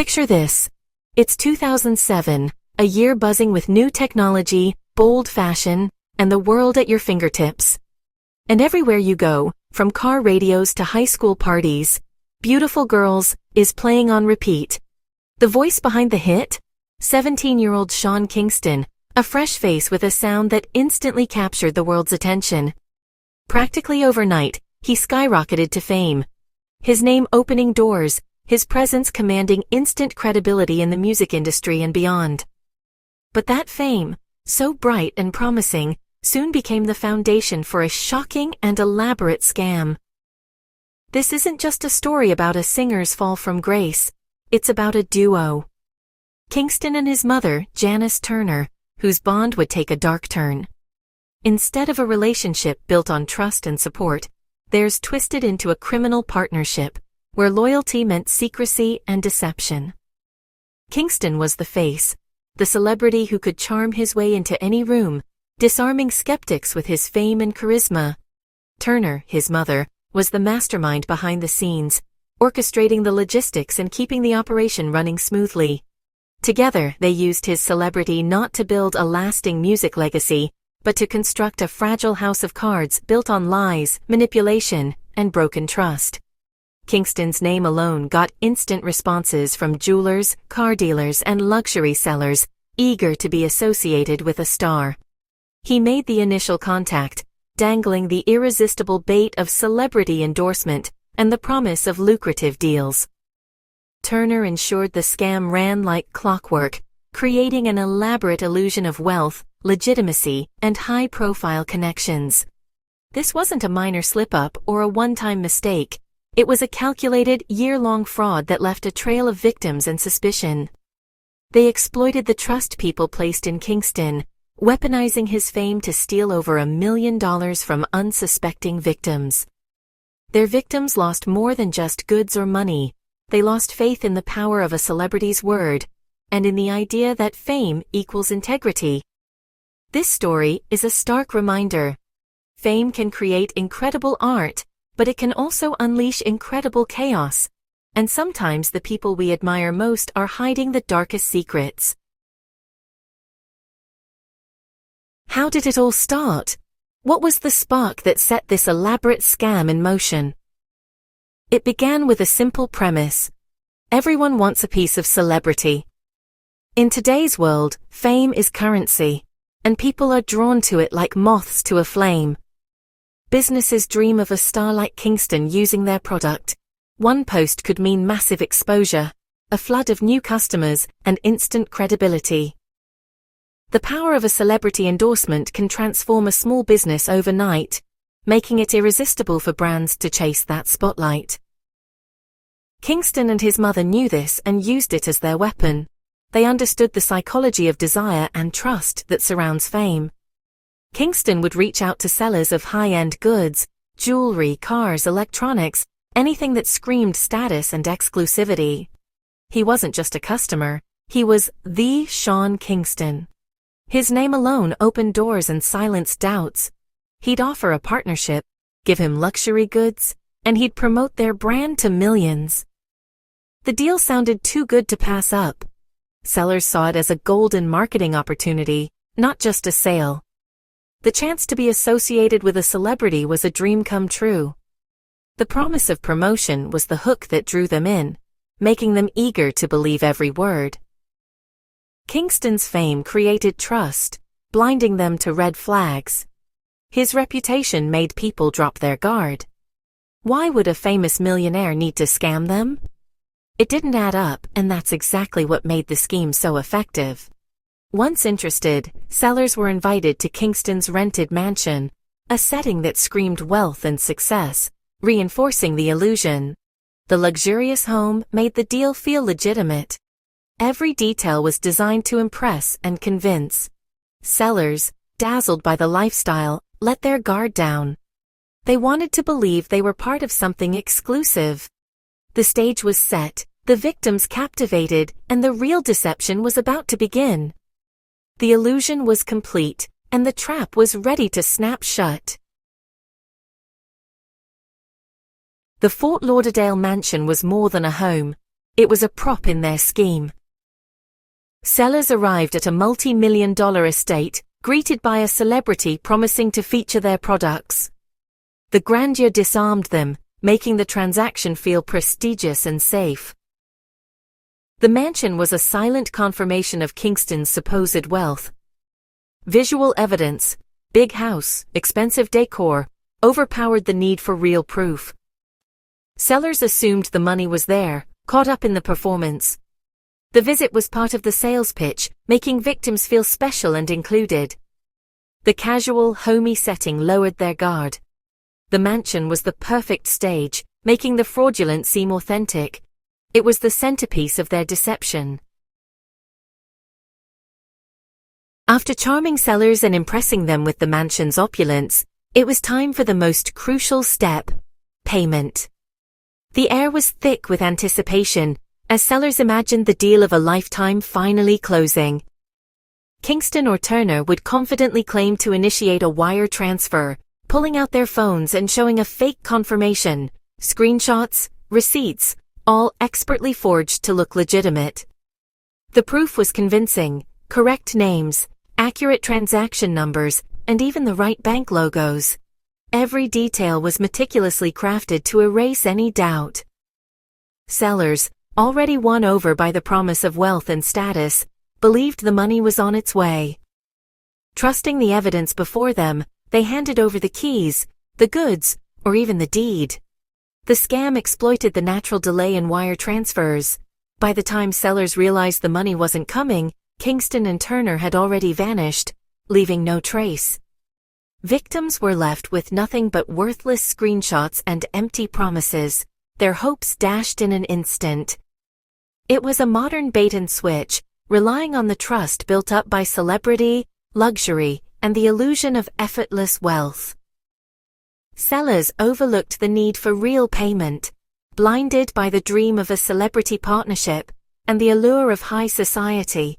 Picture this. It's 2007, a year buzzing with new technology, bold fashion, and the world at your fingertips. And everywhere you go, from car radios to high school parties, Beautiful Girls is playing on repeat. The voice behind the hit? 17-year-old Sean Kingston, a fresh face with a sound that instantly captured the world's attention. Practically overnight, he skyrocketed to fame. His name opening doors, his presence commanding instant credibility in the music industry and beyond. But that fame, so bright and promising, soon became the foundation for a shocking and elaborate scam. This isn't just a story about a singer's fall from grace, it's about a duo. Kingston and his mother, Janice Turner, whose bond would take a dark turn. Instead of a relationship built on trust and support, theirs twisted into a criminal partnership, where loyalty meant secrecy and deception. Kingston was the face, the celebrity who could charm his way into any room, disarming skeptics with his fame and charisma. Turner, his mother, was the mastermind behind the scenes, orchestrating the logistics and keeping the operation running smoothly. Together, they used his celebrity not to build a lasting music legacy, but to construct a fragile house of cards built on lies, manipulation, and broken trust. Kingston's name alone got instant responses from jewelers, car dealers, and luxury sellers, eager to be associated with a star. He made the initial contact, dangling the irresistible bait of celebrity endorsement and the promise of lucrative deals. Turner ensured the scam ran like clockwork, creating an elaborate illusion of wealth, legitimacy, and high-profile connections. This wasn't a minor slip-up or a one-time mistake. It was a calculated, year-long fraud that left a trail of victims and suspicion. They exploited the trust people placed in Kingston, weaponizing his fame to steal over $1 million from unsuspecting victims. Their victims lost more than just goods or money. They lost faith in the power of a celebrity's word, and in the idea that fame equals integrity. This story is a stark reminder. Fame can create incredible art, but it can also unleash incredible chaos. And sometimes the people we admire most are hiding the darkest secrets. How did it all start? What was the spark that set this elaborate scam in motion? It began with a simple premise. Everyone wants a piece of celebrity. In today's world, fame is currency, and people are drawn to it like moths to a flame. Businesses dream of a star like Kingston using their product. One post could mean massive exposure, a flood of new customers, and instant credibility. The power of a celebrity endorsement can transform a small business overnight, making it irresistible for brands to chase that spotlight. Kingston and his mother knew this and used it as their weapon. They understood the psychology of desire and trust that surrounds fame. Kingston would reach out to sellers of high-end goods, jewelry, cars, electronics, anything that screamed status and exclusivity. He wasn't just a customer, he was the Sean Kingston. His name alone opened doors and silenced doubts. He'd offer a partnership, give him luxury goods, and he'd promote their brand to millions. The deal sounded too good to pass up. Sellers saw it as a golden marketing opportunity, not just a sale. The chance to be associated with a celebrity was a dream come true. The promise of promotion was the hook that drew them in, making them eager to believe every word. Kingston's fame created trust, blinding them to red flags. His reputation made people drop their guard. Why would a famous millionaire need to scam them? It didn't add up, and that's exactly what made the scheme so effective. Once interested, sellers were invited to Kingston's rented mansion, a setting that screamed wealth and success, reinforcing the illusion. The luxurious home made the deal feel legitimate. Every detail was designed to impress and convince. Sellers, dazzled by the lifestyle, let their guard down. They wanted to believe they were part of something exclusive. The stage was set, the victims captivated, and the real deception was about to begin. The illusion was complete, and the trap was ready to snap shut. The Fort Lauderdale mansion was more than a home. It was a prop in their scheme. Sellers arrived at a multi-million-dollar estate, greeted by a celebrity promising to feature their products. The grandeur disarmed them, making the transaction feel prestigious and safe. The mansion was a silent confirmation of Kingston's supposed wealth. Visual evidence, big house, expensive decor, overpowered the need for real proof. Sellers assumed the money was there, caught up in the performance. The visit was part of the sales pitch, making victims feel special and included. The casual, homey setting lowered their guard. The mansion was the perfect stage, making the fraudulent seem authentic. It was the centerpiece of their deception. After charming sellers and impressing them with the mansion's opulence, it was time for the most crucial step: payment. The air was thick with anticipation, as sellers imagined the deal of a lifetime finally closing. Kingston or Turner would confidently claim to initiate a wire transfer, pulling out their phones and showing a fake confirmation, screenshots, receipts, all expertly forged to look legitimate. The proof was convincing: correct names, accurate transaction numbers, and even the right bank logos. Every detail was meticulously crafted to erase any doubt. Sellers, already won over by the promise of wealth and status, believed the money was on its way. Trusting the evidence before them, they handed over the keys, the goods, or even the deed. The scam exploited the natural delay in wire transfers. By the time sellers realized the money wasn't coming, Kingston and Turner had already vanished, leaving no trace. Victims were left with nothing but worthless screenshots and empty promises, their hopes dashed in an instant. It was a modern bait and switch, relying on the trust built up by celebrity, luxury, and the illusion of effortless wealth. Sellers overlooked the need for real payment, blinded by the dream of a celebrity partnership and the allure of high society.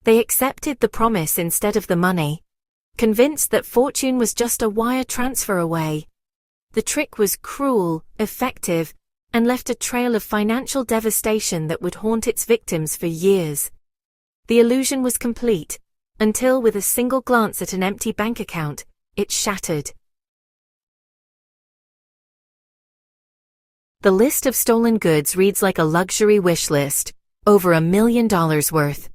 They accepted the promise instead of the money, convinced that fortune was just a wire transfer away. The trick was cruel, effective, and left a trail of financial devastation that would haunt its victims for years. The illusion was complete, until with a single glance at an empty bank account, it shattered. The list of stolen goods reads like a luxury wish list, over $1 million worth.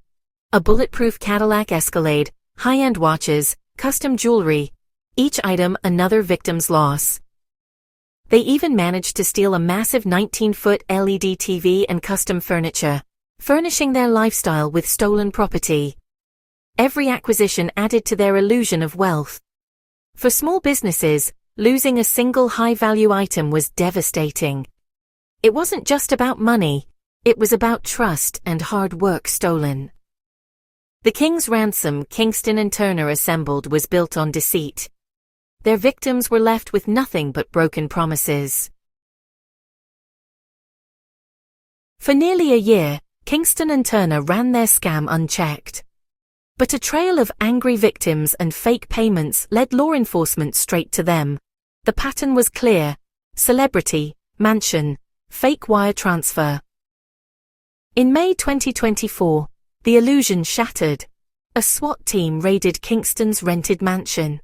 A bulletproof Cadillac Escalade, high-end watches, custom jewelry, each item another victim's loss. They even managed to steal a massive 19-foot LED TV and custom furniture, furnishing their lifestyle with stolen property. Every acquisition added to their illusion of wealth. For small businesses, losing a single high-value item was devastating. It wasn't just about money, it was about trust and hard work stolen. The king's ransom Kingston and Turner assembled was built on deceit. Their victims were left with nothing but broken promises. For nearly a year, Kingston and Turner ran their scam unchecked. But a trail of angry victims and fake payments led law enforcement straight to them. The pattern was clear: celebrity, mansion, fake wire transfer. In May 2024, the illusion shattered. A SWAT team raided Kingston's rented mansion.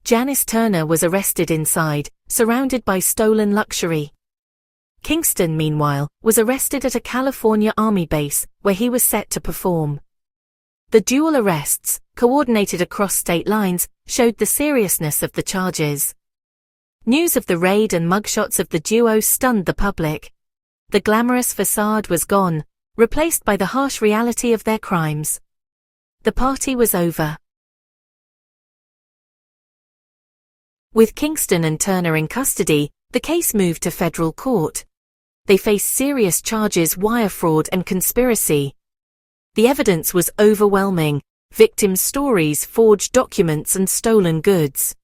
Janice Turner was arrested inside, surrounded by stolen luxury. Kingston, meanwhile, was arrested at a California Army base, where he was set to perform. The dual arrests, coordinated across state lines, showed the seriousness of the charges. News of the raid and mugshots of the duo stunned the public. The glamorous facade was gone, replaced by the harsh reality of their crimes. The party was over. With Kingston and Turner in custody, the case moved to federal court. They faced serious charges: wire fraud and conspiracy. The evidence was overwhelming: victims' stories, forged documents, and stolen goods.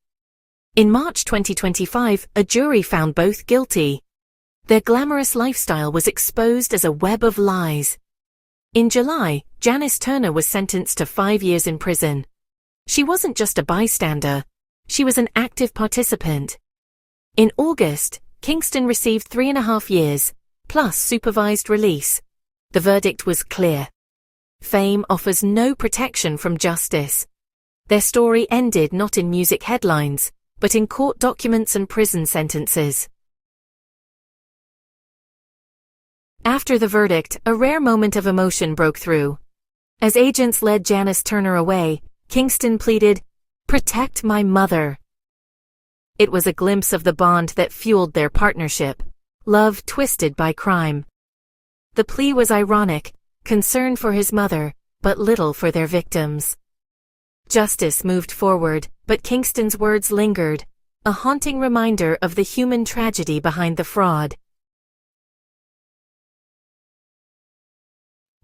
In March 2025, a jury found both guilty. Their glamorous lifestyle was exposed as a web of lies. In July, Janice Turner was sentenced to 5 years in prison. She wasn't just a bystander. She was an active participant. In August, Kingston received 3.5 years, plus supervised release. The verdict was clear. Fame offers no protection from justice. Their story ended not in music headlines, but in court documents and prison sentences. After the verdict, a rare moment of emotion broke through. As agents led Janice Turner away, Kingston pleaded, "Protect my mother." It was a glimpse of the bond that fueled their partnership, love twisted by crime. The plea was ironic, concern for his mother, but little for their victims. Justice moved forward, but Kingston's words lingered, a haunting reminder of the human tragedy behind the fraud.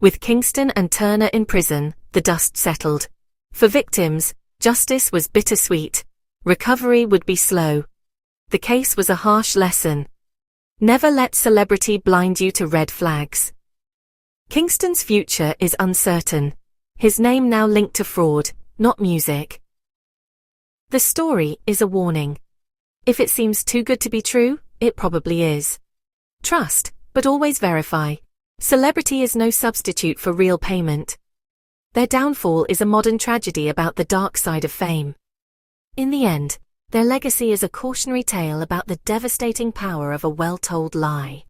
With Kingston and Turner in prison, the dust settled. For victims, justice was bittersweet. Recovery would be slow. The case was a harsh lesson. Never let celebrity blind you to red flags. Kingston's future is uncertain. His name now linked to fraud, not music. The story is a warning. If it seems too good to be true, it probably is. Trust, but always verify. Celebrity is no substitute for real payment. Their downfall is a modern tragedy about the dark side of fame. In the end, their legacy is a cautionary tale about the devastating power of a well-told lie.